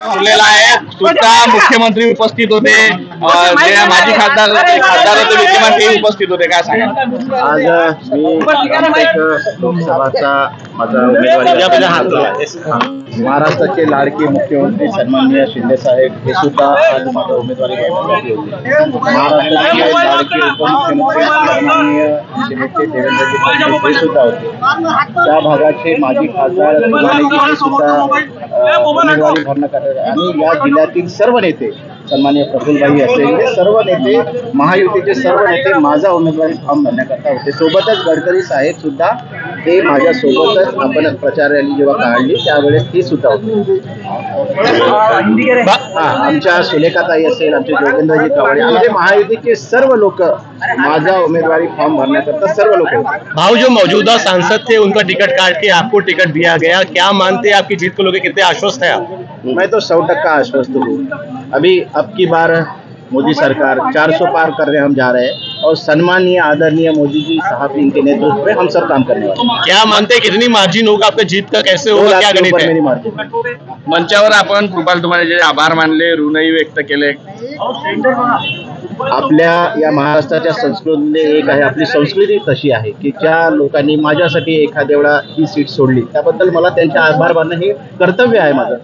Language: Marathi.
ठरलेला आहे. स्वतः मुख्यमंत्री उपस्थित होते, जे माजी खासदार होते विद्यमान ते उपस्थित होते. काय सांगा? आज मी लोकसभाचा माझा उमेदवारी महाराष्ट्राचे लाडके मुख्यमंत्री सन्माननीय शिंदे साहेब हे सुद्धा आज माझा उमेदवारी घेण्यासाठी होते. महाराष्ट्राचे लाडके उपमुख्यमंत्री सन्माननीय शिवसेनेचे देवेंद्रजी फडणवीस हे सुद्धा होते. त्या भागाचे माजी खासदार हे सुद्धा उमेदवारी भरण्यात आणि या जिल्ह्यातील सर्व नेते सन्माननीय प्रफुल्लभाई असेल हे सर्व नेते महायुतीचे सर्व नेते माझा उमेदवारी फॉर्म भरण्याकरता होते. सोबतच गडकरी साहेब सुद्धा ते माझ्या सोबतच आपण प्रचार रॅली जेव्हा काढली त्यावेळेस ते सुद्धा होते. आमच्या सुलेखाताई असेल, आमचे जोगेंद्रजी कवाडे, आमचे महायुतीचे सर्व लोक माझा उम्मीदवारी फॉर्म भरण्याकरता सर्व लोग होते. भाव जो मौजूदा सांसद थे उनका टिकट काट के आपको टिकट दिया गया, क्या मानते हैं आपकी जीत को लेकर कितने आश्वस्त है आप? मैं तो 100% आश्वस्त हूँ. अभी अब की बार मोदी सरकार 400 पार करने हम जा रहे हैं और सम्माननीय आदरणीय मोदी जी साहब इनके नेतृत्व में हम सब काम करने वाले हैं. क्या मानते हैं कितनी मार्जिन होगा आपका जीत का, कैसे होगा, क्या गणित है? मेरी मार्जिन मंचावर आपण कृपाल तुम्हाला जे आभार मानले, ऋणही व्यक्त केले. आपल्या या महाराष्ट्राच्या संस्कृतीने एक आहे, आपली संस्कृती तशी आहे की ज्या लोकांनी माझ्यासाठी एखाद्या वेळा ही सीट सोडली त्याबद्दल मला त्यांचे आभार मानणं हे कर्तव्य आहे माझं.